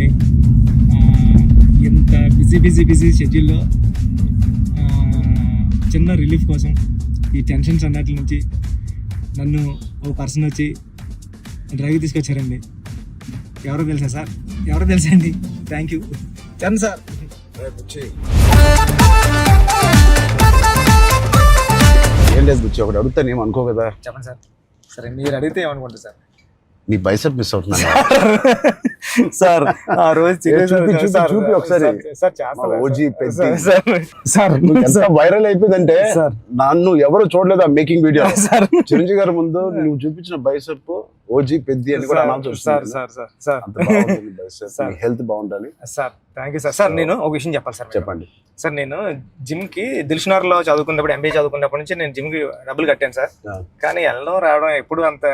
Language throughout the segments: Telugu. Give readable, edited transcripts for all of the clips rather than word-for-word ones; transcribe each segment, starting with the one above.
అండి. ఇంత బిజీ షెడ్యూల్లో చిన్న రిలీఫ్ కోసం ఈ టెన్షన్స్ అన్నట్ల నుంచి నన్ను ఓ పర్సన్ వచ్చి డ్రైవ్ తీసుకొచ్చారండి. ఎవరో తెలుసా సార్? ఎవరో తెలుసా అండి? Thank you Charan sir. ఏం లేదు బుచ్చి, ఒకటి అడుగుతాను ఏం అనుకో కదా. చెప్పండి సార్. సరే మీరు అడిగితే ఏమనుకుంటారు సార్? నీ బైసెప్ మిస్ అవుతున్నా సార్. ఆ రోజు చూపి ఒకసారి. వైరల్ అయిపోయిందంటే నన్ను ఎవరు చూడలేదు ఆ మేకింగ్ వీడియో. చిరంజీవి గారి ముందు నువ్వు చూపించిన బైసెప్ ఓజీ పెద్ది అని కూడా అనౌన్స్ చేస్తుంది. హెల్త్ బాగుండాలి sir. Thank you sir. Sir నేను ఒక విషయం చెప్పాలి సార్. చెప్పండి సార్. నేను జిమ్ కి దిల్షునగర్ లో చదువుకున్నప్పుడు, ఎంబీఏ చదువుకున్నప్పటి నుంచి నేను జిమ్ కి డబ్బులు కట్టాను సార్. కానీ వెళ్ళడం రావడం ఎప్పుడు అంత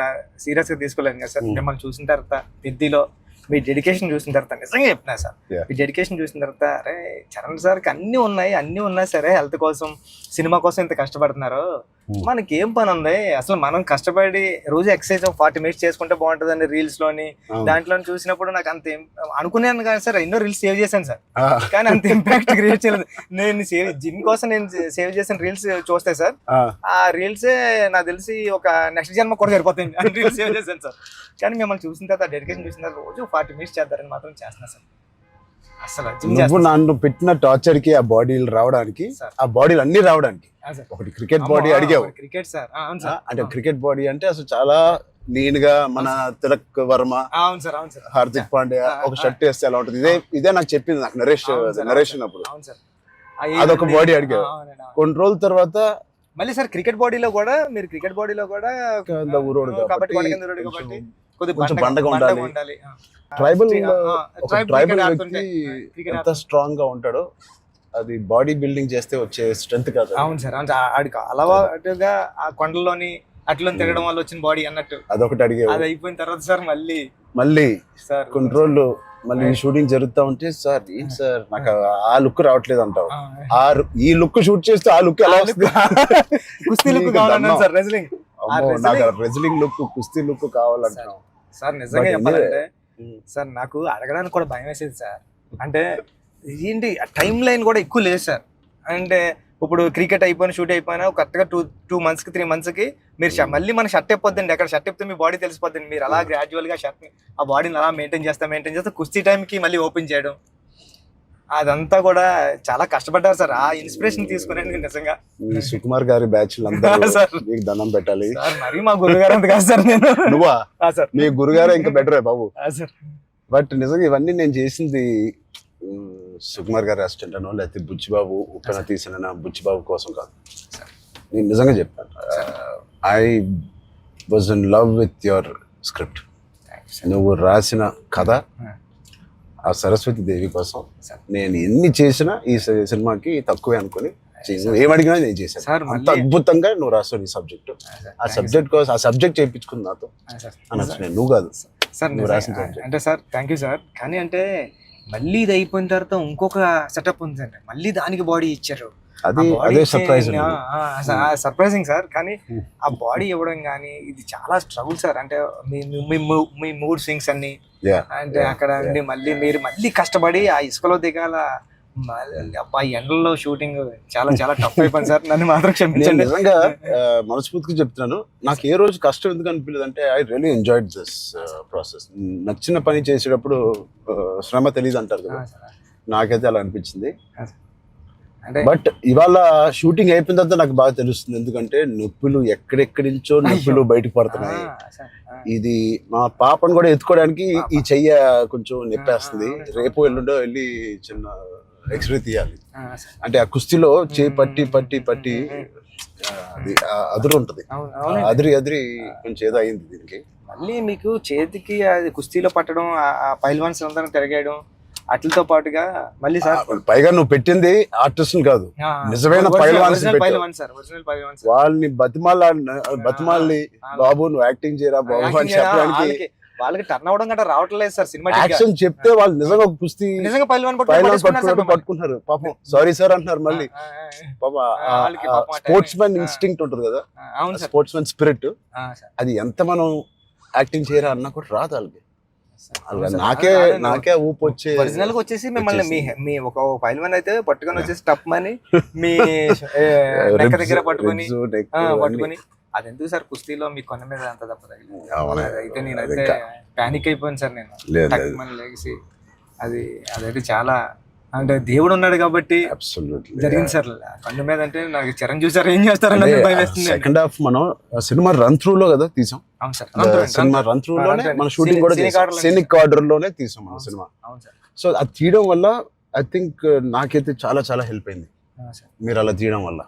సీరియస్ గా తీసుకోలేదు కదా సార్. మిమ్మల్ని చూసిన తర్వాత పెద్దిలో మీ డెడికేషన్ చూసిన తర్వాత నిజంగా చెప్తున్నా సార్, మీ డెడికేషన్ చూసిన తర్వాత అరే చరణ్ సార్కి అన్నీ ఉన్నాయి సరే, హెల్త్ కోసం సినిమా కోసం ఇంత కష్టపడుతున్నారు, మనకి ఏం పని ఉంది అసలు? మనం కష్టపడి రోజు ఎక్సర్సైజ్ 40 minutes చేసుకుంటే బాగుంటుందండి రీల్స్ లోని దాంట్లో చూసినప్పుడు నాకు అంత అనుకున్నాను కానీ సార్, ఎన్నో రీల్స్ సేవ్ చేశాను సార్, కానీ అంత ఇంపాక్ట్ క్రియేట్ చేయలేదు. నేను జిమ్ కోసం నేను సేవ్ చేసిన రీల్స్ చూస్తే సార్, ఆ రీల్సే నాకు తెలిసి ఒక నెక్స్ట్ జన్మ కూడా సరిపోతుంది రీల్స్ సేవ్ చేశాను సార్. కానీ మిమ్మల్ని చూసిన తర్వాత డెడికేషన్ చూసిన తర్వాత రోజు 40 minutes చేద్దారని మాత్రం చేస్తున్నా సార్. అసలు నువ్వు నన్ను పెట్టిన టార్చర్ కి ఆ బాడీలు రావడానికి, ఆ బాడీలు అన్ని రావడానికి ఒకటి క్రికెట్ బాడీ అడిగావు. క్రికెట్ సార్ అంటే క్రికెట్ బాడీ అంటే అసలు చాలా లీన్ గా మన తిలక్ వర్మ, హార్దిక్ పాండ్యా ఒక షర్ట్ వేస్తే ఎలా ఉంటుంది, ఇదే నాకు చెప్పింది నాకు నరేషన్ అప్పుడు. అదొక బాడీ అడిగావు. కొన్ని రోజుల తర్వాత మళ్ళీ సార్ క్రికెట్ బాడీలో కూడా మీరు కొంచెం బండగా ఉండాలి. ట్రైబల్ వ్యక్తి ఎంత స్ట్రాంగ్ గా ఉంటాడో అది బాడీ బిల్డింగ్ చేస్తే వచ్చే స్ట్రెంత్ కాదు. అవును సార్. ఆడికి అలవాటుగా ఆ కొండలోని అట్లా తిరగడం వల్ల వచ్చిన బాడీ అన్నట్టు అదొకటి అడిగే. అది అయిపోయిన తర్వాత సార్ మళ్ళీ సార్ కొన్ని రోజులు మళ్ళీ షూటింగ్ జరుగుతా ఉంటే సార్ ఏంటి సార్ నాకు ఆ లుక్ రావట్లేదు అంటావు. ఈ లుక్ షూట్ చేస్తే ఆ లుక్ ఎలా వస్తుంది? కుస్తీ లుక్ కావాలన్నాను సార్. నాకు రెజ్లింగ్ లుక్, కుస్తీ లుక్ కావాలంటున్నావు సార్. నిజంగా చెప్పాలంటే సార్ నాకు అడగడానికి కూడా భయం వేసేది సార్. అంటే ఏంటి టైం లైన్ కూడా ఎక్కువ లేదు సార్. అంటే ఇప్పుడు క్రికెట్ అయిపోయినా షూట్ అయిపోయినా కరెక్ట్గా 2 months కి 3 months కి మీరు మళ్ళీ మన షర్ట్ అయిపోద్దండి. అక్కడ షర్ట్ అయిపోతే మీ బాడీ తెలిసిపోద్దండి. మీరు అలా గ్రాడ్యువల్ గా షర్ట్ ఆ బాడీని అలా మెయింటైన్ చేస్తే కుస్తీ టైంకి మళ్ళీ ఓపెన్ చేయడం అదంతా కూడా చాలా కష్టపడ్డారు సార్. ఆ ఇన్స్పిరేషన్ తీసుకునేందుకు నిజంగా సుకుమార్ గారి బ్యాచ్ మీకు దండం పెట్టాలి. మరి మా గురుగారు అంత కాదు సార్. నేను నువ్వా సార్? మీ గురుగారే ఇంకా బెటరే బాబు. బట్ నిజంగా ఇవన్నీ నేను చేసింది సుకుమార్ గారి అసిస్టెంట్ అనో లేకపోతే బుచ్చిబాబు ఉప్పెన తీసిన బుచ్చిబాబు కోసం కాదు. నేను నిజంగా చెప్పాను, I was in love with your script. నువ్వు రాసిన కథ ఆ సరస్వతి దేవి కోసం నేను ఎన్ని చేసినా ఈ సినిమాకి తక్కువే అనుకుని ఏమడిగినా నేను చేశాను. అంత అద్భుతంగా నువ్వు రాస్తావు నీ సబ్జెక్ట్. ఆ సబ్జెక్ట్ కోసం ఆ సబ్జెక్ట్ చేయించుకుంది నాతో అనొచ్చు. నువ్వు కాదు సార్ నువ్వు రాసిన సబ్జెక్ట్ అంటే సార్. Thank you sir. కానీ అంటే మళ్ళీ ఇది అయిపోయిన తర్వాత ఇంకొక సెటప్ ఉంది అండి. మళ్ళీ దానికి బాడీ ఇచ్చారు. Surprising sir. కానీ ఆ బాడీ ఇవ్వడం కానీ ఇది చాలా స్ట్రగుల్ సార్. అంటే మీ మూడ్ స్వింగ్స్ అన్ని అంటే అక్కడ మళ్ళీ మీరు మళ్ళీ కష్టపడి ఆ ఇసుకలో దిగాల, అబ్బాయి ఎండల్లో షూటింగ్ చాలా చాలా టఫ్ అయిపోయింది సార్. నన్ను మాత్రం క్షమించండి. నిజంగా మనస్ఫూర్తిగా చెప్తున్నాను, నాకు ఏ రోజు కష్టం ఎందుకు అనిపించలేదు అంటే I really enjoyed this process. నచ్చిన పని చేసేటప్పుడు శ్రమ తెలియదు అంటారు కదా, నాకైతే అలా అనిపించింది. బట్ ఇవాళ షూటింగ్ అయిపోయిన తర్వాత నాకు బాగా తెలుస్తుంది, ఎందుకంటే నొప్పులు ఎక్కడెక్కడి నుంచో నొప్పులు బయటకు పడుతున్నాయి. ఇది మా పాపను కూడా ఎత్తుకోవడానికి ఈ చెయ్య కొంచెం నొప్పేస్తుంది. రేపు ఎల్లుండో వెళ్ళి చిన్న ఎక్స్రే తీయాలి. అంటే ఆ కుస్తీలో చేయి పట్టి పట్టి పట్టి అది అదురు ఉంటది, అదిరి కొంచెం ఏదో అయింది దీనికి. మళ్ళీ మీకు చేతికి అది కుస్తీలో పట్టడం, ఆ పైల్వాన్స్ అందరం తిరగేయడం అట్లతో పాటుగా మళ్ళీ సార్ పైగా నువ్వు పెట్టింది ఆర్టిస్ట్ కాదు, నిజమైన పైల్వాన్స్. వాళ్ళని బతిమాలి బాబు నువ్వు యాక్టింగ్ చేయరా బాబు అని చెప్పడానికి వాళ్ళకి టర్న్ అవడం గట్రా రావట్లేదు సార్. సినిమా యాక్షన్ చెప్తే వాళ్ళు నిజంగా కుస్తీ నిజంగా పైల్వాన్ పట్టుకుంటున్నారు. పాపం సారీ సార్ అంటున్నారు. మళ్ళీ స్పోర్ట్స్ మ్యాన్ ఇన్స్టింక్ట్ ఉంటుంది కదా, స్పోర్ట్స్ మ్యాన్ స్పిరిట్, అది ఎంత మనం యాక్టింగ్ చేయరా అన్నా కూడా రాదు వాళ్ళకి. అలా నాకే ఊపు వచ్చే ఒరిజినల్ గా వచ్చేసి మిమ్మల్ని మీ ఒక ఫైల్ మ్యాన్ అయితే పట్టుకొని వచ్చేసి టప్ మని మీ నెక్క దగ్గర పట్టుకొని అది ఎందుకు సార్ కుస్తీలో మీ కొన్న మీద అంత తప్ప అయితే నేనైతే పానిక్ అయిపోయాను సార్ నేను టక్మని లేచి అదైతే చాలా అంటే దేవుడు ఉన్నాడు కాబట్టి జరిగింది సార్ కన్ను మీద అంటే నాకు చిరంజీవి సార్ ఏం చేస్తారని భయం వేస్తుంది. సెకండ్ హాఫ్ మనం సినిమా రన్ త్రూ లో కదా తీసాం. సినిమా రన్ త్రూ లోనే మన షూటింగ్ కూడా సీనిక్ ఆర్డర్ లోనే తీసాం మన సినిమా. సో అది తీయడం వల్ల ఐ థింక్ నాకైతే చాలా చాలా హెల్ప్ అయింది మీరు అలా తీయడం వల్ల.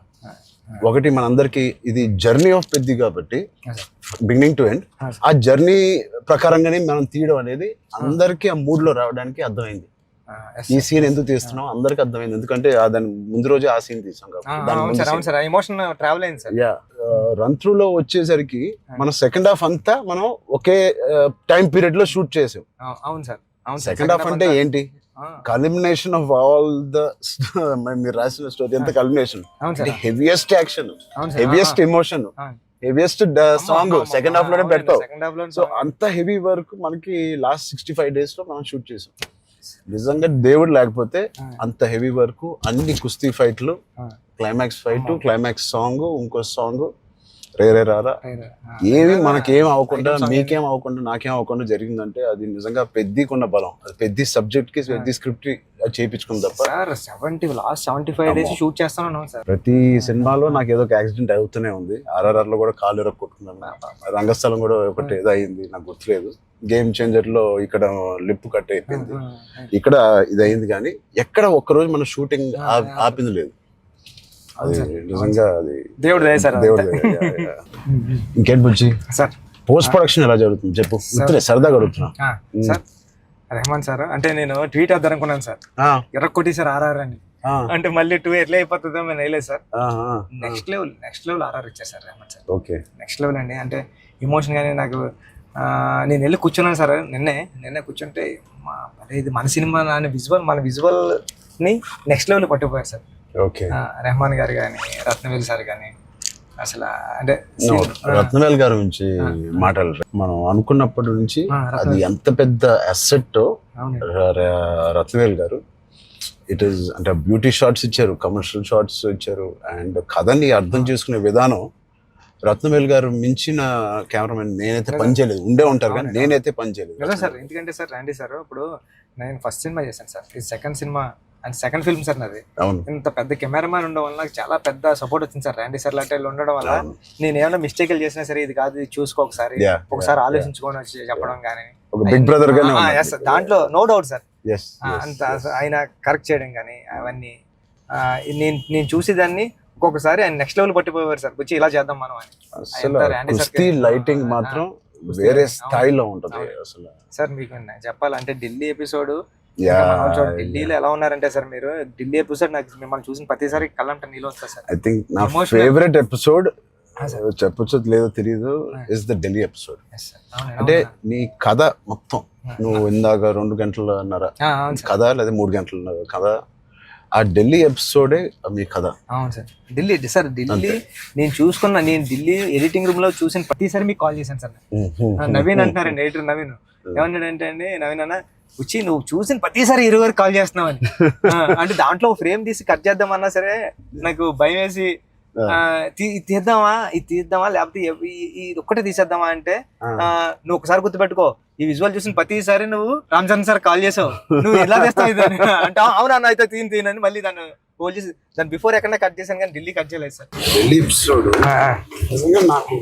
ఒకటి మనందరికి ఇది జర్నీ ఆఫ్ పెద్ది కాబట్టి బిగినింగ్ టు ఎండ్ ఆ జర్నీ ప్రకారంగానే మనం తీయడం అనేది అందరికి ఆ మూడ్ లో రావడానికి అర్థమైంది. ఈ సీన్ ఎందుకు తీస్తున్నాం అందరికి అర్థమైంది, ఎందుకంటే దాని ముందు రోజే ఆ సీన్ తీసాం కాబట్టి. రన్ త్రూ లో వచ్చేసరికి మనం సెకండ్ హాఫ్ అంతా మనం ఒకే టైం పీరియడ్ లో షూట్ చేసాం. సెకండ్ హాఫ్ అంటే ఏంటి, కల్మినేషన్ ఆఫ్ ఆల్ ద మీరు రాసిన స్టోరీ అంతా culmination. Heaviest action, heaviest emotion, heaviest song second half లోనే పెడతావు. సో అంత హెవీ వర్క్ మనకి లాస్ట్ 65 days లో మనం షూట్ చేసాం. నిజంగా దేవుడు లేకపోతే అంత హెవీ వర్క్, అన్ని కుస్తీ ఫైట్లు, క్లైమాక్స్ ఫైట్, క్లైమాక్స్ సాంగ్, ఇంకో సాంగ్ రేరే రారా ఏమి మనకేం అవ్వకుండా మీకేం అవ్వకుండా నాకేం అవ్వకుండా జరిగిందంటే అది నిజంగా పెద్దకున్న బలం. అది పెద్ద సబ్జెక్ట్ కి పెద్ద స్క్రిప్ట్ చేయించుకుంది తప్ప. లాస్ట్ 75 days షూట్ చేస్తాను సార్. ప్రతి సినిమాలో నాకు ఏదో ఒక యాక్సిడెంట్ అవుతూనే ఉంది. RRR లో కూడా కాలు ఎరగొట్టుకున్నాను, రంగస్థలం కూడా ఒకటి ఏదో అయింది నాకు గుర్తులేదు. గేమ్ చేంజర్ లో ఇక్కడ లిప్ కట్ అయిపోయింది, ఇక్కడ ఇది అయింది. కానీ ఎక్కడ ఒక్కరోజు మన షూటింగ్ ఆపింది లేదు. అది నిజంగా అది దేవుడు. ఇంకేంటి బుజ్జి సార్ పోస్ట్ ప్రొడక్షన్ ఎలా జరుగుతుంది చెప్పు, సరదాగా అడుగుతున్నా. సార్ రెహమాన్ సార్ అంటే నేను ట్వీట్ వద్దాం అనుకున్నాను సార్, ఎర్రకొట్టి సార్ RRR అని. అంటే మళ్ళీ 2 ఎట్లా అయిపోతుందో నేను వేయలేదు సార్. నెక్స్ట్ లెవెల్ RRR ఇచ్చారు sir Rahman sir. Okay next level అండి. అంటే ఎమోషన్ గానీ నాకు నేను వెళ్ళి కూర్చున్నాను సార్. నిన్నే కూర్చుంటే ఇది మన సినిమా మన విజువల్ ని నెక్స్ట్ లెవెల్ పట్టుకుపోయారు సార్. ఓకే రెహమాన్ గారు కానీ, రత్నవేల్ సార్ కానీ, అసలు అంటే రత్నవేల్ గారి గురించి మాట్లాడారు. మనం అనుకున్నప్పటి నుంచి అది ఎంత పెద్ద అసెట్ రత్నవేల్ గారు. ఇట్ ఈస్ అంటే బ్యూటీ షాట్స్ ఇచ్చారు, కమర్షియల్ షాట్స్ ఇచ్చారు, అండ్ కథని అర్థం చేసుకునే విధానం రత్నవేల్ గారు మించిన కెమెరామెన్ నేనైతే పనిచేయలేదు. ఉండే ఉంటారు కానీ నేనైతే పనిచేయలేదు సార్. ఎందుకంటే సార్ రండి సార్, ఇప్పుడు నేను ఫస్ట్ సినిమా చేశాను సార్, ఇది second cinema and second film sir నాది. ఇంత పెద్ద కెమెరామ్యాన్ ఉండడం వల్ల నాకు చాలా పెద్ద సపోర్ట్ వచ్చింది సార్. రండి సార్ లాంటి ఉండడం వల్ల నేను ఏమైనా మిస్టేక్లు చేసినా సరే ఇది కాదు, ఇది చూసుకో ఒకసారి ఆలోచించుకొని వచ్చి చెప్పడం కానీ, బిగ్ బ్రదర్ దాంట్లో నో డౌట్ సార్. అంత ఆయన కరెక్ట్ చేయడం కానీ అవన్నీ నేను చూసేదాన్ని ఒక్కొక్కసారి ఆయన నెక్స్ట్ లెవెల్ పట్టిపోయారు సార్. వచ్చి ఇలా చేద్దాం మనం అని. లైటింగ్ మాత్రం వేరే స్థాయిలో ఉంటది అసలు. సార్ మీకు చెప్పాలంటే ఢిల్లీ ఎపిసోడ్ ఢిల్లీలో ఎలా ఉన్నారంటే సార్, మీరు ఢిల్లీ ఎపిసోడ్ నాకు మిమ్మల్ని చూసిన ప్రతిసారి కళ్ళంట నీళ్ళు వస్తుంది సార్. ఐ థింక్ నా ఫేవరెట్ ఎపిసోడ్ చెప్పొచ్చు లేదో తెలియదు ఇస్ ద ఢిల్లీ ఎపిసోడ్. అంటే నీ కథ మొత్తం నువ్వు ఇందాక 2 గంటలన్నర కథ లేదా 3 గంటల కథ, ఆ ఢిల్లీ ఎపిసోడే మీ కథ. అవును సార్. ఢిల్లీ నేను ఢిల్లీ ఎడిటింగ్ రూమ్ లో చూసిన ప్రతిసారి మీకు కాల్ చేశాను సార్. నవీన్ అంటున్నారండి, ఎడిటర్ నవీన్ ఏమన్నాడంటే అండి, నవీన్ అన్న వచ్చి నువ్వు చూసిన ప్రతిసారి 20 వరకు కాల్ చేస్తున్నావు అని. అంటే దాంట్లో ఫ్రేమ్ తీసి కట్ చేద్దామన్నా సరే నాకు భయం వేసి తీద్దామా లేకపోతే ఇది ఒక్కటే తీసేద్దామా అంటే, నువ్వు ఒకసారి గుర్తుపెట్టుకో ఈ విజువల్ చూసిన ప్రతిసారి నువ్వు రామ్ చరణ్ సార్ కాల్ చేసావు, నువ్వు ఎలా చేస్తావు ఇది అంటే అవునా అయితే తీనని మళ్ళీ దాన్ని హోల్డ్ చేసి దాని బిఫోర్ ఎక్కడ కట్ చేశాను కానీ ఢిల్లీ కట్ చేయలేదు సార్. ఢిల్లీ ఎపిసోడ్ నాకు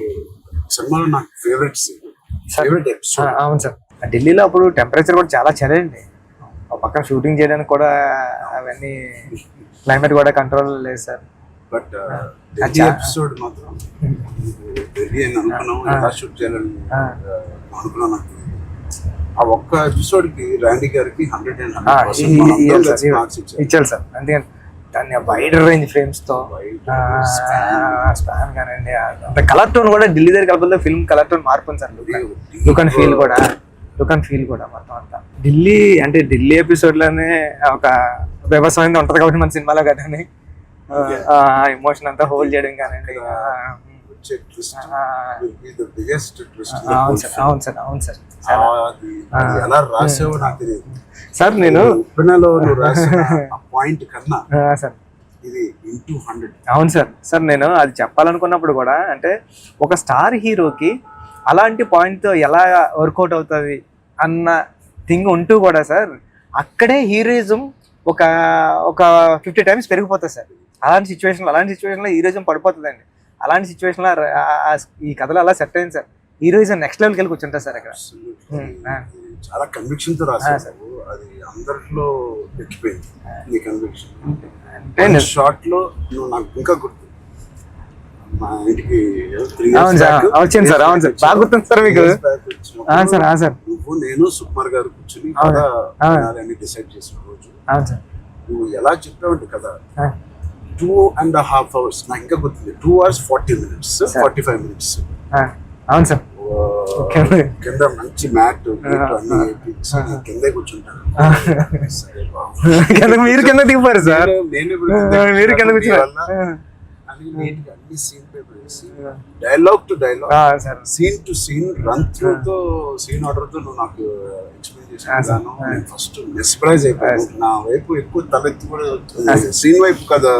సినిమాలో నాకు ఫేవరెట్ ఎపిసోడ్. అవును సార్. ఢిల్లీలో అప్పుడు టెంపరేచర్ కూడా చాలా చలండి, పక్కన షూటింగ్ చేయడానికి కూడా అవన్నీ క్లైమేట్ కూడా కంట్రోల్ లేదు సార్. బట్ ఎపిసోడ్ మాత్రం ఎలా షూట్ చేయాలని అనుకున్నాను. ఆ ఒక్క ఎపిసోడ్ కి రాండీ గారికి 100% ఇచ్చారు సార్. అందుకని దాన్ని వైడ్ రేంజ్ ఫ్రేమ్స్ తో స్పాన్ కానండి, అంత కలర్ టోన్ కూడా ఢిల్లీ దగ్గర కలిపితే ఫిల్మ్ కలర్ టోన్ మార్పు సార్. లుక్ అండ్ ఫీల్ కూడా మొత్తం అంతా ఢిల్లీ అంటే ఢిల్లీ ఎపిసోడ్ లోనే ఒక వ్యవసాయం ఉంటది కాబట్టి మన సినిమాలో కదా ఎమోషన్ అంతా హోల్డ్ చేయడం కానండి. వచ్చే twist will be the biggest twist. అవును సార్, అవును సార్, అవును సార్. అది ఎలా రాసావో నాకు తెలియదు సార్. నేను ఉప్పెనలో నువ్వు రాసిన ఆ పాయింట్ కన్నా సార్ ఇది ఇంటూ 100. అవును సార్. సార్ నేను అది చెప్పాలనుకున్నప్పుడు కూడా అంటే ఒక స్టార్ హీరోకి అలాంటి పాయింట్తో ఎలా వర్కౌట్ అవుతుంది అన్న థింగ్ ఉంటూ కూడా సార్ అక్కడే హీరోయిజం ఒక 50 టైమ్స్ పెరిగిపోతుంది సార్. అలాంటి సిచ్యువేషన్లో హీరోయిజం పడిపోతుందండి. అలాంటి సిచ్యువేషన్లో ఈ కథలో అలా సెట్ అయింది సార్. హీరోయిజం నెక్స్ట్ లెవెల్కి వెళ్ళి కూర్చుంటారు సార్ అక్కడ. చాలా కన్విక్షన్ తో రాశారు. అది అందరిలో ఎక్కిపోయింది నీ కన్విక్షన్. షార్ట్ లో నువ్వు నాకు ఇంకా గుర్తు మా ఇంటికి 3 years back వచ్చింది సార్. అవును సార్, బాగా గుర్తుంది సార్ మీకు. సార్ నువ్వు నేను సుకుమార్ గారు కూర్చుని కథ డిసైడ్ చేసిన రోజు నువ్వు ఎలా చెప్పావంటే కదా 2.5 hours నాకు ఇంకా గుర్తుంది. 2 hours 40 minutes 45 minutes. అవును సార్. కింద మంచి మ్యాట్ అన్ని కిందే కూర్చుంటాను. మీరు కింద దిగిపోయారు సార్. మీరు కింద కూర్చున్నారు. అన్ని సీన్ పేపర్ వేసి dialogue to dialogue scene to scene run through తో సీన్ ఆర్డర్ తో నువ్వు నాకు ఎక్స్ప్లెయిన్ చేసాను. నేను ఫస్ట్ మెస్ప్రైజ్ అయిపోయాను. నా వైపు ఎక్కువ తలెత్తి కూడా సీన్ వైపు కదా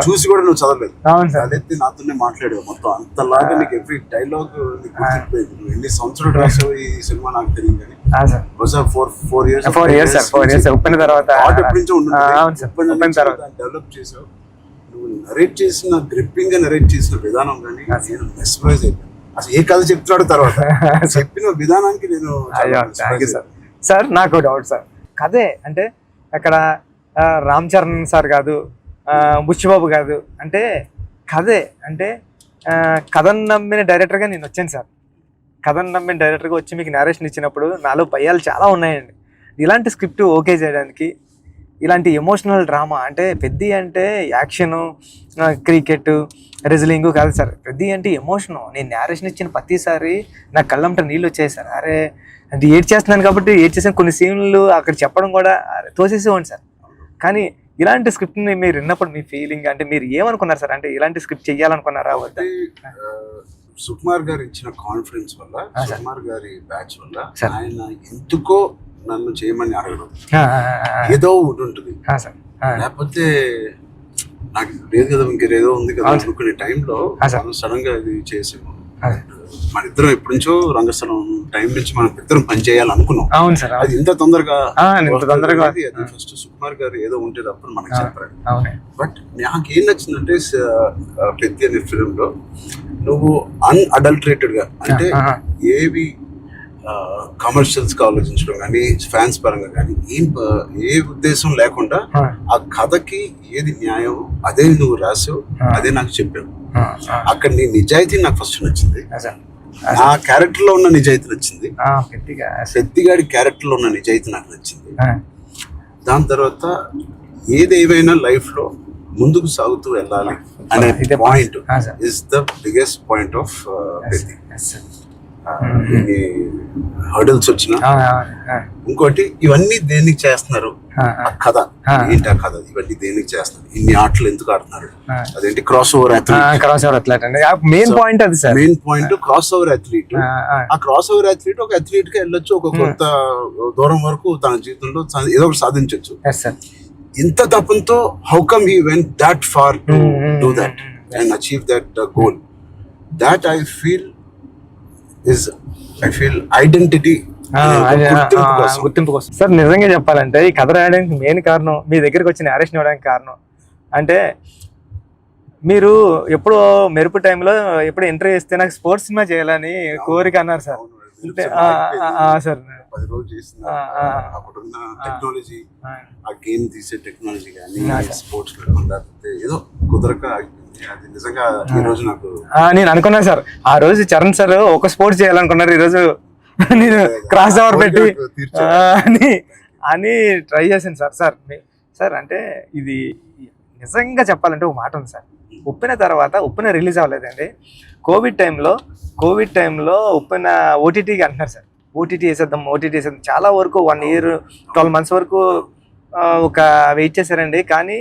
చూసి కూడా నువ్వు చదవలేదు. తలెత్తి నాతోనే మాట్లాడావు మొత్తం. అంతలాగా నీకు ఎవ్రీ డైలాగ్ నీకు గుర్తిపోయింది. నువ్వు ఎన్ని సంవత్సరాలు రాసావు ఈ సినిమా నాకు తెలియదు కానీ four years ఉప్పిన తర్వాత డెవలప్ చేసావు. నువ్వు నరేట్ చేసిన గ్రిప్పింగ్ గా నరేట్ చేసిన విధానం కానీ నేను మెస్మరైజ్ అయిపోయాను. అసలు ఏ కథ చెప్తున్నాడు తర్వాత చెప్పిన విధానానికి నేను సార్. నాకు డౌట్ సార్, కథే అంటే అక్కడ రామ్ చరణ్ సార్ కాదు, బుచ్చిబాబు కాదు, అంటే కథే అంటే కథను నమ్మిన డైరెక్టర్గా నేను వచ్చాను సార్. కథను నమ్మిన డైరెక్టర్గా వచ్చి మీకు నేరేషన్ ఇచ్చినప్పుడు నాలో భయాలు చాలా ఉన్నాయండి. ఇలాంటి స్క్రిప్ట్ ఓకే చేయడానికి, ఇలాంటి ఎమోషనల్ డ్రామా అంటే పెద్ద అంటే యాక్షను, క్రికెట్, రెజ్లింగ్ కాదు సార్. పెద్ద అంటే ఎమోషను. నేను నేరేషన్ ఇచ్చిన ప్రతిసారి నాకు కళ్ళంట నీళ్ళు వచ్చాయి సార్. అరే అంటే ఏడ్ చేస్తున్నాను కాబట్టి ఏడ్ చేసిన కొన్ని సీన్లు అక్కడ చెప్పడం కూడా తోసేసేవాడిని సార్. కానీ ఇలాంటి స్క్రిప్ట్ని మీరు విన్నప్పుడు మీ ఫీలింగ్ అంటే మీరు ఏమనుకున్నారు సార్? అంటే ఇలాంటి స్క్రిప్ట్ చెయ్యాలనుకున్నారా వద్దా? సుకుమార్ గారు ఇచ్చిన కాన్ఫిడెన్స్ వల్ల, సుకుమార్ గారి బ్యాచ్ వల్ల ఆయన ఎందుకో నన్ను చేయమని అడగడం ఏదో ఉంటుంది. లేకపోతే నాకు లేదు కదా ఇంకేదో ఉంది కదా అనుకునే టైంలో సడన్ గా ఇది చేసాము. మన ఇద్దరం ఎప్పటి నుంచో రంగస్థలం టైం నుంచి మనం ఇద్దరం పని చేయాలనుకున్నాం. అది ఇంత తొందరగా ఫస్ట్ సుకుమార్ గారు ఏదో ఉంటే తప్పని మనకు చెప్పారు. బట్ నాకు ఏం నచ్చిందంటే పెద్ద అనే ఫిలిం లో నువ్వు అన్అడల్టరేటెడ్ గా అంటే ఏవి కమర్షియల్స్ గా ఆలోచించడం కానీ ఫ్యాన్స్ పరంగా కానీ ఏ ఉద్దేశం లేకుండా ఆ కథకి ఏది న్యాయం అదే నువ్వు రాసావు, అదే నాకు చెప్పావు. అక్కడ నీ నిజాయితీ నాకు ఫస్ట్ నచ్చింది. నా క్యారెక్టర్ లో ఉన్న నిజాయితీ నచ్చింది. పెద్దిగాడి క్యారెక్టర్ లో ఉన్న నిజాయితీ నాకు నచ్చింది. దాని తర్వాత ఏదేమైనా లైఫ్ లో ముందుకు సాగుతూ వెళ్ళాలి అనే point is the biggest point of Peddi. Hurdles వచ్చిన ఇంకోటి ఇవన్నీ దేనికి చేస్తున్నారు, కథ ఏంటి, ఆ కథ ఇవన్నీ దేనికి చేస్తున్నారు, ఇన్ని ఆటలు ఎందుకు ఆడుతున్నారు, అదేంటి cross over athlete. Main point అది sir. Main point cross over athlete. ఆ క్రాస్ ఓవర్ అథ్లీట్ ఒక అథ్లీట్ గా వెళ్ళొచ్చు, ఒక కొంత దూరం వరకు తన జీవితంలో ఏదో ఒకటి సాధించవచ్చు. ఇంత తపంతో how come he went that far to do that and achieve that goal. That I feel identity, గుర్తింపు కోసం. సార్ నిజంగా చెప్పాలంటే ఈ కథ రాయడానికి మెయిన్ కారణం, మీ దగ్గరికి వచ్చి నేరేషన్ ఇవ్వడానికి కారణం అంటే మీరు ఎప్పుడు మెరుపు టైంలో ఎప్పుడు ఎంట్రీ చేస్తే నాకు స్పోర్ట్స్ సినిమా చేయాలని కోరిక అన్నారు సార్. అంటే సార్ 10 రోజులు చేసిన అప్పుడున్న టెక్నాలజీ, ఆ గేమ్ తీసే టెక్నాలజీ కానీ స్పోర్ట్స్ ఏదో కుదరక అది నిజంగా ఈ రోజు నాకు నేను అనుకున్నాను సార్. ఆ రోజు చరణ్ సార్ ఒక స్పోర్ట్స్ చేయాలనుకున్నారు, ఈ రోజు నేను క్రాస్ ఓవర్ పెట్టి అని ట్రై చేశాను సార్. సార్ అంటే ఇది నిజంగా చెప్పాలంటే ఒక మాట ఉంది సార్. ఉప్పిన రిలీజ్ అవ్వలేదండి. కోవిడ్ టైంలో ఉప్పిన ఓటీటీకి అంటున్నారు సార్. ఓటీటీ వేసేద్దాం చాలా వరకు 1 year 12 months వరకు ఒక వెయిట్ చేశారండి. కానీ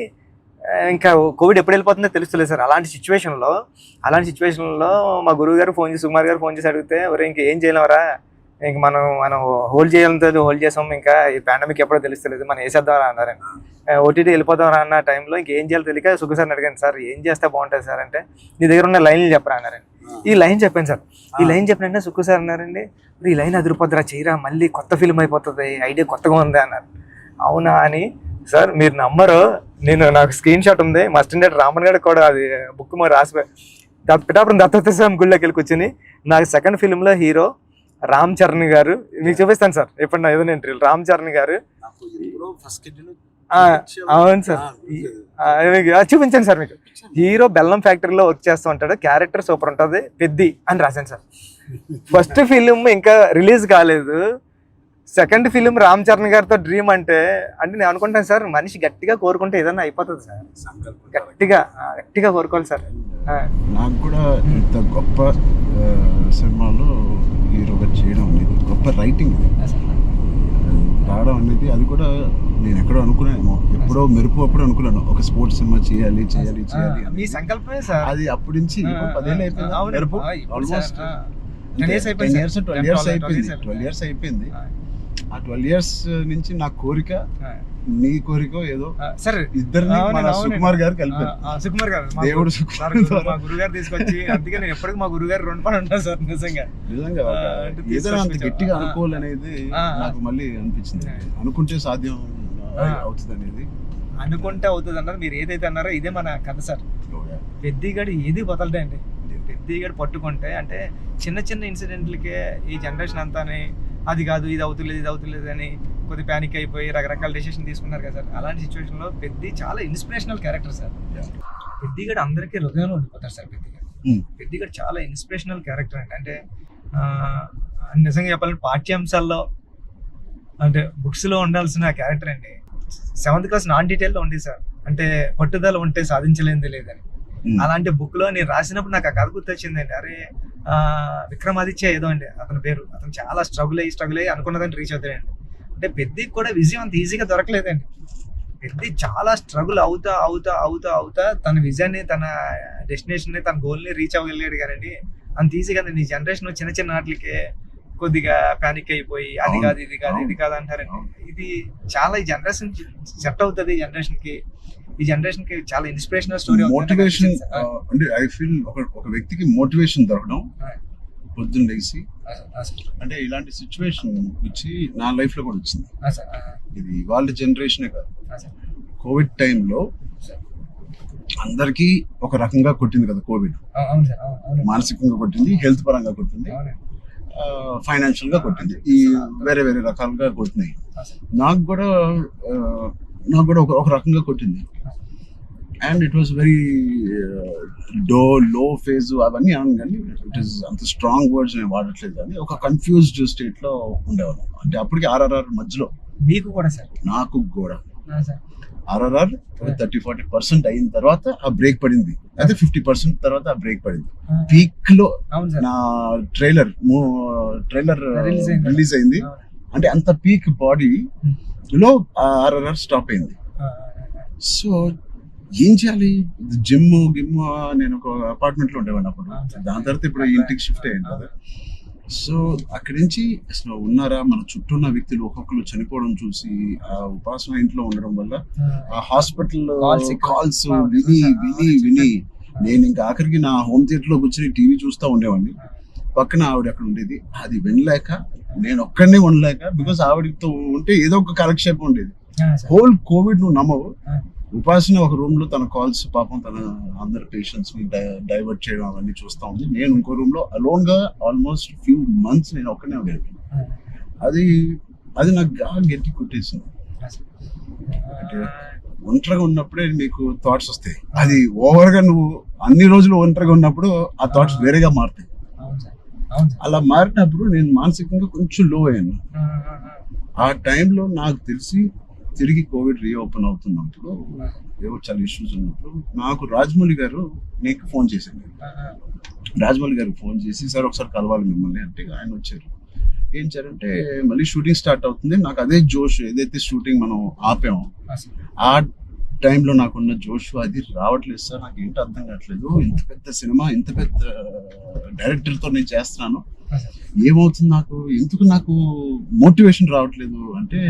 ఇంకా కోవిడ్ ఎప్పుడు వెళ్ళిపోతుందో తెలుస్తలేదు సార్. అలాంటి సిచ్యువేషన్లో మా గురువు గారు ఫోన్ చేసి, సుకుమార్ గారు ఫోన్ చేసి అడిగితే, ఒరే ఇంక ఏం చేయలేవరా, ఇంక మనం హోల్డ్ చేసాం, ఇంకా ఈ పాండమిక్ ఎప్పుడో తెలుస్తలేదు, మనం వేసేద్దామరా అన్నారండి. ఓటీటీ వెళ్ళిపోదాం అన్న టైంలో ఇంకేం చేయాలో తెలియక సుఖ సార్ని అడిగాను, సార్ ఏం చేస్తే బాగుంటుంది సార్ అంటే, నీ దగ్గర ఉన్న లైన్లు చెప్పరా అన్నారండి. ఈ లైన్ చెప్పాను సార్. ఈ లైన్ చెప్పినంటే సుఖ సార్ అన్నారండి, ఈ లైన్ అదిరిపోద్దురా, చేయరా, మళ్ళీ కొత్త ఫిల్మ్ అయిపోతుంది, ఐడియా కొత్తగా ఉంది అన్నారు. అవునా అని సార్ మీరు నమ్మరు, నాకు స్క్రీన్ షాట్ ఉంది, మా అసిస్టెంట్ రామన్ గారు కూడా అది బుక్ మరి రాసి పిఠాపురం దత్తాత్రేయ స్వామి గుళ్ళోకి వెళ్ళి కూర్చొని, నాకు సెకండ్ ఫిల్మ్లో హీరో రామ్ చరణ్ గారు, మీకు చూపిస్తాను సార్ ఎప్పుడు నా ఏదైనా ఇంటర్వ్యూ, రామ్ చరణ్ గారు. అవును సార్, చూపించాను సార్ మీకు. హీరో బెల్లం ఫ్యాక్టరీలో వర్క్ చేస్తూ ఉంటాడు, క్యారెక్టర్ సూపర్ ఉంటుంది, పెద్ది అని రాశాను సార్. ఫస్ట్ ఫిలిం ఇంకా రిలీజ్ కాలేదు, సెకండ్ ఫిలిం రామ్ చరణ్ గారితో డ్రీమ్ అంటే నేను అనుకుంటాను సార్, మనిషి గట్టిగా కోరుకుంటే ఏదైనా అయిపోతుంది సార్, గట్టిగా కోరుకోవాలి సార్. నాకు కూడా ఇంత గొప్ప సినిమాలో హీరోగా చేయడం అనేది గొప్ప రైటింగ్ రావడం అనేది, అది కూడా నేను ఎక్కడో అనుకున్నాను, ఎప్పుడో మెరుపు అప్పుడు అనుకున్నాను ఒక స్పోర్ట్స్ సినిమా చేయాలి మీ సంకల్పమే సార్ అది. అప్పటి నుంచి 10 ఏళ్ళు అయిపోయింది, మెరుపు ఆల్మోస్ట్ 12 years అయిపోయింది. ఆ 12 years నుంచి నా కోరిక, నీ కోరిక ఏదో సరే ఇద్దరిని సుకుమార్ గారు కలిపారు. సుకుమార్ గారు దేవుడు మా గురుగారు తీసుకొచ్చి, అందుకే నేను ఎప్పటికీ మా గురుగారు 2 పని ఉంటాను సార్. నిజంగా ఏదైనా అంత గట్టిగా అనుకోవాలనేది నాకు మళ్ళీ అనిపించింది. అనుకుంటే సాధ్యం అవుతుంది అనేది, అనుకుంటే అవుతుంది అన్నారు. మీరు ఏదైతే అన్నారో ఇదే మన కథ సార్. పెద్దిగాడు ఏది వదలడండి, పెద్దిగాడు పట్టుకుంటే అంటే చిన్న చిన్న ఇన్సిడెంట్లకే ఈ జనరేషన్ అంతానే అది కాదు, ఇది అవుతులేదు అని కొద్ది ప్యానిక్ అయిపోయి రకరకాల డెసిషన్ తీసుకున్నారు కదా సార్. అలాంటి సిచ్యువేషన్లో పెద్ది చాలా ఇన్స్పిరేషనల్ క్యారెక్టర్ సార్. పెద్దిగాడు అందరికీ హృదయంలో ఉండిపోతారు సార్. పెద్దిగాడు చాలా ఇన్స్పిరేషనల్ క్యారెక్టర్ అంటే నిజంగా చెప్పాలంటే పాఠ్యాంశాల్లో అంటే బుక్స్లో ఉండాల్సిన క్యారెక్టర్ అండి. 7th class నాన్ డీటెయిల్లో ఉంది సార్, అంటే పట్టుదల ఉంటే సాధించలేనిది లేదని. అలాంటి బుక్ లో నేను రాసినప్పుడు నాకు ఆ కథ గుర్తొచ్చిందండి. అరే విక్రమాదిత్య ఏదో అండి అతని పేరు, అతను చాలా స్ట్రగుల్ అయ్యి అనుకున్నదాన్ని రీచ్ అవుతాడండి. అంటే పెద్దికి కూడా విజయం అంత ఈజీగా దొరకలేదండి. పెద్ది చాలా స్ట్రగుల్ అవుతా తన విజయాన్ని, తన డెస్టినేషన్ ని, తన గోల్ ని రీచ్ అవ్వగలిగాడు. కానీ అంత ఈజీగా ఈ జనరేషన్ చిన్న చిన్న వాటికి కొద్దిగా ప్యానిక్ అయిపోయి అది కాదు ఇది కాదు అంటారండి. ఇది చాలా ఈ జనరేషన్ సెట్ అవుతుంది. ఈ జనరేషన్ కి చాలా ఇన్స్పిరేషనల్ స్టోరీ. మోటివేషన్ అంటే ఐ ఫీల్ ఒక వ్యక్తికి మోటివేషన్ దొరకడం పొద్దున్న లేచి, అంటే ఇలాంటి సిచ్యువేషన్ వచ్చి నా లైఫ్ లో కూడా వచ్చింది. ఇది వాళ్ళ జనరేషనే కాదు, కోవిడ్ టైంలో అందరికీ ఒక రకంగా కొట్టింది కదా కోవిడ్. మానసికంగా కొట్టింది, హెల్త్ పరంగా కొట్టింది, ఫైనాన్షియల్ గా కొట్టింది, ఈ వేరే రకాలుగా కొట్టినాయి. నాకు కూడా ఒక రకంగా కొట్టింది. And it was very low phase అవన్నీ అన్నాను, కానీ ఇట్ ఈస్ అంత స్ట్రాంగ్ వర్డ్స్ నేను వాడట్లేదు, కానీ ఒక కన్ఫ్యూజ్డ్ స్టేట్ లో ఉండేవాళ్ళం. అంటే అప్పటికి RRR మధ్యలో మీకు కూడా సార్, నాకు కూడా RRR 30-40% అయిన తర్వాత ఆ బ్రేక్ పడింది, అయితే 50% తర్వాత ఆ బ్రేక్ పడింది. పీక్ లో నా ట్రైలర్ రిలీజ్ అయింది, అంటే అంత పీక్ బాడీ లో RRR స్టాప్ అయింది. సో ఏం చేయాలి, జిమ్ నేను ఒక అపార్ట్మెంట్ లో ఉండేవాడిని అప్పుడు, దాని తర్వాత ఇప్పుడు ఇంటికి షిఫ్ట్ అయ్యాను కదా. సో అక్కడి నుంచి అసలు ఉన్నారా, మన చుట్టూ ఉన్న వ్యక్తులు ఒక్కొక్కరు చనిపోవడం చూసి ఆ ఉపాసన ఇంట్లో ఉండడం వల్ల ఆ హాస్పిటల్ కాల్స్ విని నేను ఇంకా ఆఖరికి నా హోమ్ థియేటర్ లో కూర్చొని టీవీ చూస్తూ ఉండేవాడిని. పక్కన ఆవిడ అక్కడ ఉండేది, అది వినలేక నేను ఒక్కడనే ఉండలేక, బికాస్ ఆవిడతో ఉంటే ఏదో ఒక కాలక్షేపం ఉండేది. హోల్ కోవిడ్ నువ్వు నమ్మవు, ఉపాసన ఒక రూమ్ లో తన కాల్స్ పాపం తన అందరు పేషెంట్స్ ని డైవర్ట్ చేయడం అవన్నీ చూస్తా ఉంది. నేను ఇంకో రూమ్ లో అలోన్ గా ఆల్మోస్ట్ ఫ్యూ మంత్స్ నేను ఒక్కనే గడిపాను. అది నాకు గట్టి కొట్టేసింది. అంటే ఒంటరిగా ఉన్నప్పుడే మీకు థాట్స్ వస్తాయి, అది ఓవర్ గా నువ్వు అన్ని రోజులు ఒంటరిగా ఉన్నప్పుడు ఆ థాట్స్ వేరేగా మారుతాయి. అలా మారినప్పుడు నేను మానసికంగా కొంచెం లో అయ్యాను. ఆ టైంలో నాకు తెలిసి తిరిగి కోవిడ్ రీఓపెన్ అవుతున్నప్పుడు, ఏవో చాలా ఇష్యూస్ ఉన్నప్పుడు నాకు రాజమౌళి గారు నీకు ఫోన్ చేశాను. రాజమౌళి గారికి ఫోన్ చేసి, సార్ ఒకసారి కలవాలి మిమ్మల్ని అంటే ఆయన వచ్చారు. ఏం చేయాలంటే మళ్ళీ షూటింగ్ స్టార్ట్ అవుతుంది, నాకు అదే జోష్, ఏదైతే షూటింగ్ మనం ఆపామో ఆ టైంలో నాకున్న జోష్ అది రావట్లేదు సార్. నాకు ఏంటో అర్థం కావట్లేదు. ఇంత పెద్ద సినిమా, ఇంత పెద్ద డైరెక్టర్తో నేను చేస్తున్నాను, ఏమవుతుంది నాకు, ఎందుకు నాకు మోటివేషన్ రావట్లేదు అంటే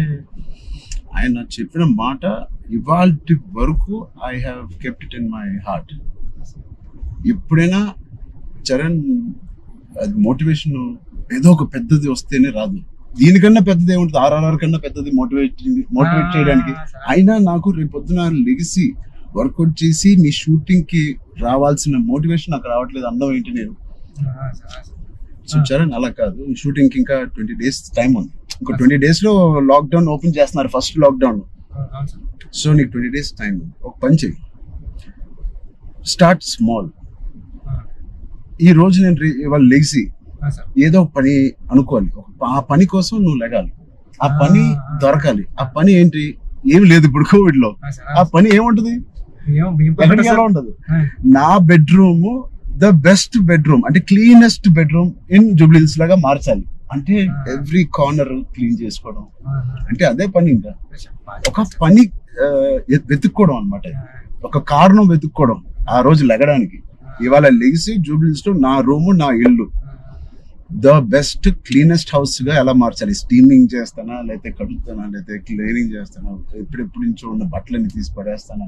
ఆయన చెప్పిన మాట ఇవాల్టి వరకు I have kept it in my heart. ఎప్పుడైనా చరణ్ అది మోటివేషన్ ఏదో ఒక పెద్దది వస్తేనే రాదు, దీనికన్నా పెద్దది ఏముంటుంది, RRR కన్నా పెద్దది మోటివేట్ చేయడానికి. అయినా నాకు రేపు పొద్దున లెగిసి వర్కౌట్ చేసి మీ షూటింగ్ కి రావాల్సిన మోటివేషన్ నాకు రావట్లేదు. అందం ఏంటి నేను. సో చరణ్ అలా కాదు, షూటింగ్ కి ఇంకా 20 days టైం ఉంది. ఇంకో 20 days లో లాక్డౌన్ ఓపెన్ చేస్తున్నారు, ఫస్ట్ లాక్డౌన్. సో నీకు 20 days టైం, ఒక పని చెయ్యి, స్టార్ట్ స్మాల్. ఈ రోజు నేను ఇవాళ లెగిసి ఏదో పని అనుకోవాలి, ఆ పని కోసం నువ్వు లెగాలి, ఆ పని దొరకాలి. ఆ పని ఏంటి, ఏమి లేదు ఇప్పుడు కోవిడ్ లో. ఆ పని ఏముంటది, ఎక్కడికి ఎలా ఉండదు. నా బెడ్రూమ్ ద బెస్ట్ బెడ్రూమ్, అంటే cleanest bedroom in Jubilee hills లాగా మార్చాలి. అంటే ఎవ్రీ కార్నర్ క్లీన్ చేసుకోవడం, అంటే అదే పని. ఇంకా ఒక పని వెతుక్కోవడం అనమాట, ఒక కారణం వెతుక్కోవడం ఆ రోజు లెగడానికి. ఇవాళ లెగిసి జూబ్లీ హిల్స్ లో నా రూము, నా ఇల్లు ద బెస్ట్ క్లీనెస్ట్ హౌస్ గా ఎలా మార్చాలి. స్టీమింగ్ చేస్తానా, లేకపోతే కడుగుతానా, లేకపోతే క్లీనింగ్ చేస్తానా, ఎప్పుడెప్పుడు నుంచో ఉన్న బట్టలని తీసి పడేస్తానా,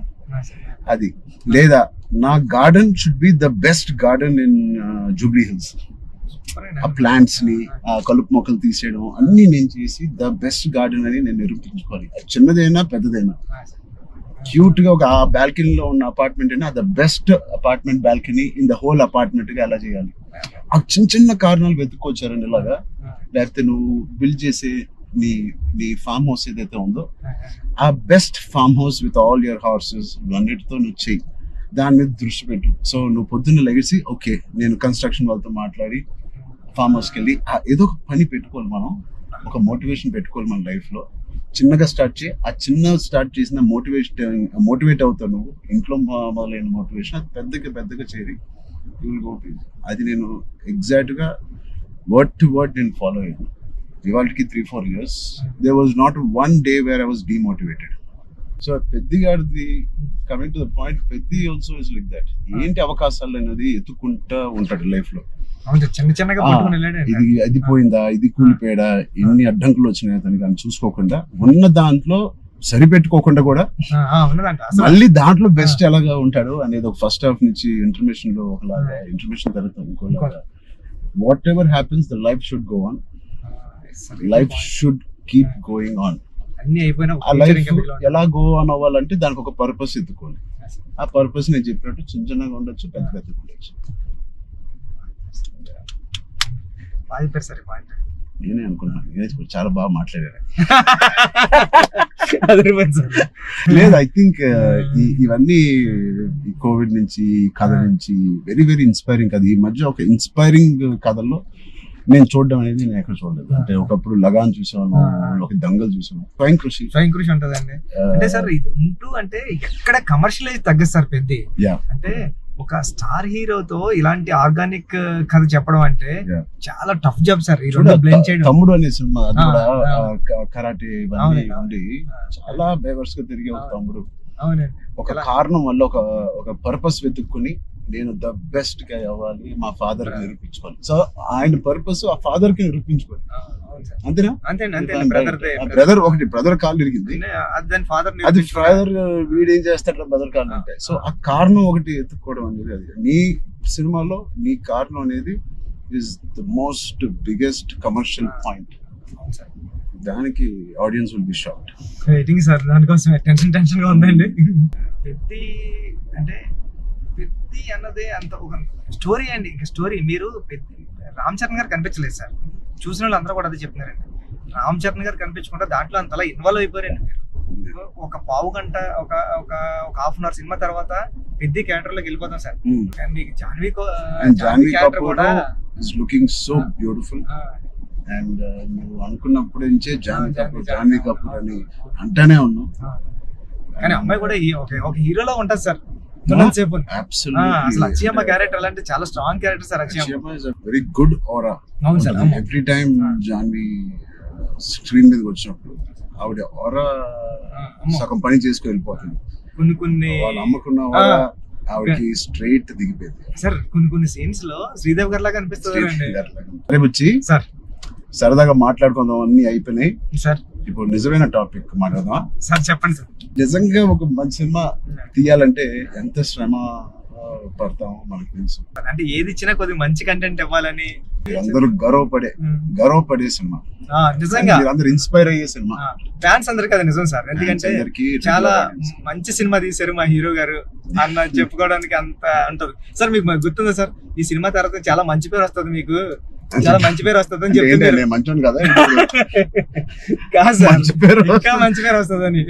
అది లేదా నా garden should be the best garden in Jubilee hills. ఆ ప్లాంట్స్ ని, ఆ కలుపు మొక్కలు తీసేయడం అన్ని నేను చేసి ద బెస్ట్ గార్డెన్ అని నేను నిరూపించుకోవాలి. చిన్నదైనా పెద్దదైనా, క్యూట్ గా ఒక ఆ బాల్కనీలో ఉన్న అపార్ట్మెంట్ అయినా the best apartment balcony in the whole apartment గా ఎలా చేయాలి. ఆ చిన్న చిన్న కారణాలు వెతుక్కొచ్చారండి ఇలాగా. లేకపోతే నువ్వు బిల్డ్ చేసే నీ ఫామ్ హౌస్ ఏదైతే ఉందో ఆ best farm house with all your horses అన్నిటితో నువ్వు చెయ్యి, దాని మీద దృష్టి పెట్టు. సో నువ్వు పొద్దున్న లెగిసి ఓకే నేను కన్స్ట్రక్షన్ వాళ్ళతో మాట్లాడి ఫామ్ హౌస్కి వెళ్ళి ఏదో ఒక పని పెట్టుకోవాలి, మనం ఒక మోటివేషన్ పెట్టుకోవాలి మన లైఫ్ లో. చిన్నగా స్టార్ట్ చేయి, ఆ చిన్న స్టార్ట్ చేసిన మోటివేట్ అవుతావు నువ్వు. ఇంట్లో మొదలైన మోటివేషన్ అది పెద్దగా చేరి యూ విల్ గో పీస్. అది నేను ఎగ్జాక్ట్ గా వర్డ్ టు వర్డ్ నేను ఫాలో అయ్యాను. ఇవాళకి 3-4 years there was not one day where I was demotivated. So Peddi గారిది coming to the point, Peddi also is like that. ఏంటి అవకాశాలు అనేది ఎత్తుకుంటా ఉంటాడు లైఫ్ లో. ఇది అది పోయిందా, ఇది కూలిపోయాడా, ఎన్ని అడ్డంకులు వచ్చినాయి అతనికి అని చూసుకోకుండా, ఉన్న దాంట్లో సరిపెట్టుకోకుండా కూడా మళ్ళీ దాంట్లో బెస్ట్ ఎలాగా ఉంటాడు అనేది ఒక ఫస్ట్ హాఫ్ నుంచి ఇంటర్మిషన్ లో ఒకలాగా, ఇంటర్మిషన్ తర్వాత ఇంకోలాగా. Whatever happens the life should go on, life should keep going on. ఆ లైఫ్ ఎలా గో ఆన్ అవ్వాలంటే దానికి ఒక పర్పస్ ఎత్తుకోవాలి. ఆ పర్పస్ నేను చెప్పినట్టు చిన్నగా ఉండొచ్చు, పెద్ద ఉండొచ్చు. నేనే అనుకున్నాను చాలా బాగా మాట్లాడారు. లేదు, ఐ థింక్ ఇవన్నీ కోవిడ్ నుంచి, కథ నుంచి వెరీ వెరీ ఇన్స్పైరింగ్ కథ. ఈ మధ్య ఒక ఇన్స్పైరింగ్ కథల్లో నేను చూడడం అనేది నేను ఎక్కడ చూడలేదు. అంటే ఒకప్పుడు లగాన్ చూసాను, ఒక దంగల్ చూసాను, స్వయం కృషి ఉంటదండి. అంటే సార్ ఇది ఉంటూ అంటే ఎక్కడ కమర్షియలైజ్ తగ్గదు సార్ పెద్ద. అంటే ఒక స్టార్ హీరోతో ఇలాంటి ఆర్గానిక్ కథ చెప్పడం అంటే చాలా టఫ్ జాబ్ సార్. ఈ రెండు బ్లెండ్ చేయడం. తమ్ముడు అనే సినిమా అది కూడా కరాటే ఇవన్నీ ఉండి చాలా బేవర్స్ గా తిరిగే ఒక తమ్ముడు ఒక కారణం వల్ల ఒక పర్పస్ వెతుక్కుని నేను ద బెస్ట్ గా అవ్వాలి, మా ఫాదర్ కి నిరూపించుకోవాలి. సో ఆయన పర్పస్ ఆ ఫాదర్ కి నిరూపించుకోవాలి, అంతేనా? బ్రదర్ బ్రదర్ కాళ్ళు ఇరిగింది, అది ఫాదర్ వీడేం చేస్తాడు బ్రదర్ కాళ్ళు అంటే. సో ఆ కారణం ఒకటి ఎత్తుక్కోవడం అనేది, అది నీ సినిమాలో నీ కారణం అనేది is the most biggest commercial point. దానికి audience will be shocked. Waiting sir, దానికోసం టెన్షన్ గా ఉందండి. పెద్ది అంటే పెద్ది అన్నదే అంత ఒక స్టోరీ అండి. ఇంకా స్టోరీ మీరు రామ్ చరణ్ గారు కనిపించలేదు సార్, చూసిన వాళ్ళు అందరూ కూడా అదే చెప్తున్నారండి. రామ్ చరణ్ గారు కనిపించకుండా దాంట్లో అంతలా ఇన్వాల్వ్ అయిపోయారండి మీరు. ఒక పావు గంట ఒక హాఫ్ అన్ అవర్ సినిమా తర్వాత పెద్ద క్యారెక్టర్ లోకి వెళ్ళిపోతాం సార్. మీకు జాన్వీ క్యారెక్టర్ కూడా లుకింగ్ సో బ్యూటిఫుల్. అండ్ నువ్వు అనుకున్నప్పుడు నుంచే జాన్వీ కపూర్ అని అంటానే ఉన్నావు, కానీ అమ్మాయి కూడా ఒక హీరోలా ఉంటది సార్. అక్షయమ్మ క్యారెక్టర్ అంటే చాలా strong character sir. Akshayamma is a very good aura. అవును sir, every time Janhvi screen మీదకి వచ్చినప్పుడు ఆవిడ ఆరా సగం పని చేసుకుని వెళ్ళిపోతుంది. కొన్ని వాళ్ళు అమ్ముకున్న వాళ్ళ ఆవిడకి స్ట్రైట్ దిగిపోయింది. సార్ కొన్ని సీన్స్ లో శ్రీదేవి గారి లాగా అనిపిస్తుంది రేపు వచ్చి సార్. సరదాగా మాట్లాడుకుందాం, అన్ని అయిపోయినాయి సార్. ఇప్పుడు నిజమైన టాపిక్ మాట్లాడదాం సార్. చెప్పండి సార్. నిజంగా ఒక మంచి సినిమా తీయాలంటే ఎంత శ్రమ పడతాం మనకు తెలుసు. అంటే ఏది ఇచ్చినా కొద్దిగా మంచి కంటెంట్ ఇవ్వాలని అందరూ గర్వపడే సినిమా, నిజంగా అందరూ ఇన్స్పైర్ అయ్యే సినిమా. ఫ్యాన్స్ అందరికి అది నిజం సార్. ఎందుకంటే చాలా మంచి సినిమా తీశారు మా హీరో గారు అన్న చెప్పుకోవడానికి అంత ఉంటది సార్. మీకు గుర్తుందా సార్, ఈ సినిమా తర్వాత చాలా మంచి పేరు వస్తుంది, మీకు చాలా మంచి పేరు వస్తుంది అని చెప్తున్నారు. మంచి కదా కాదు సార్, ఇంకా మంచి పేరు వస్తుందని.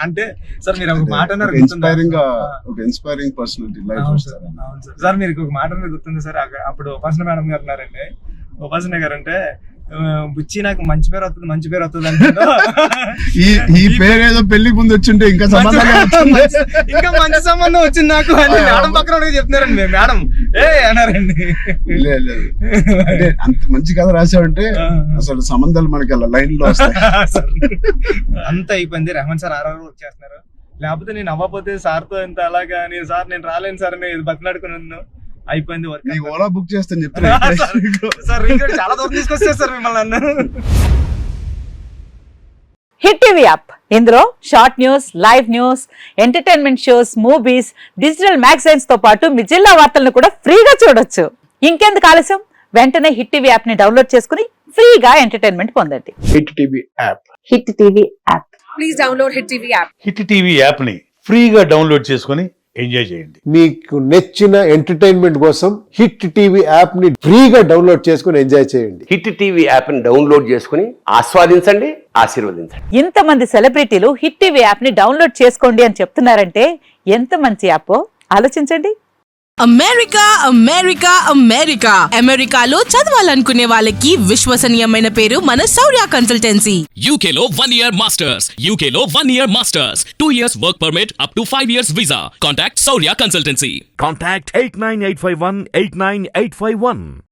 అంటే సార్ మీరు ఒక మాట అన్నారు, ఇన్స్పైరింగ్ పర్సనాలిటీ లైఫ్. అవును సార్, మీరు ఒక మాట అన్నారు గుర్తుంది సార్. అప్పుడు ఉపాసన మేడం గారు ఉన్నారండి. ఉపాసన గారు అంటే బుచ్చి నాకు మంచి పేరు వస్తుంది అంటే ఈ పేరు ఏదో పెళ్లికి ముందు వచ్చింటే ఇంకా ఇంకా మంచి సంబంధం వచ్చింది నాకు అని మేడం పక్కన చెప్తున్నారండి. మేడం అన్నారండి. అంత మంచి కథ రాసావంటే అసలు సంబంధాలు మనకి అలా లైన్ లో వస్తాయి. అంత అయిపోయింది. రెహమాన్ సార్ ఆర్ఆర్ వచ్చేస్తున్నారు. లేకపోతే నేను అవ్వకపోతే సార్తో ఎంత అలాగా నేను రాలేను సార్ అని బతిలాడుకున్నాను. అయిపోయింది వర్క్. ఓలా బుక్ చేస్తాను చెప్తాను సార్. చాలా దూరం తీసుకొచ్చారు సార్ మిమ్మల్ని. హిట్ టీవీ యాప్, ఇందులో short news, live news, entertainment shows, movies, digital magazines తో పాటు మీ జిల్లా వార్తలను కూడా ఫ్రీగా చూడొచ్చు. ఇంకెందుకు ఆలస్యం, వెంటనే హిట్ టీవీ యాప్ ని డౌన్లోడ్ చేసుకుని ఫ్రీగా ఎంటర్టైన్మెంట్ పొందండి. Hit TV app. Hit TV app. Please download hit TV app. Hit TV app ని ఫ్రీగా డౌన్లోడ్ చేసుకుని ఎంజాయ్ చేయండి. మీకు నచ్చిన ఎంటర్టైన్మెంట్ కోసం హిట్ టీవీ యాప్ ని ఫ్రీగా డౌన్లోడ్ చేసుకుని ఎంజాయ్ చేయండి. హిట్ టీవీ యాప్ ని డౌన్లోడ్ చేసుకుని ఆస్వాదించండి, ఆశీర్వదించండి. ఇంతమంది సెలబ్రిటీలు హిట్ టీవీ యాప్ ని డౌన్లోడ్ చేసుకోండి అని చెప్తున్నారంటే ఎంత మంచి యాప్ ఆలోచించండి. అమెరికా అమెరికాలో చదవాలనుకునే వాళ్ళకి విశ్వసనీయమైన పేరు మన శౌర్య కన్సల్టెన్సీ. UK లో 1 year masters, UK లో 1 year masters, 2 years work permit up to 5 years visa. Contact Saurya Consultancy. Contact 89851 89851.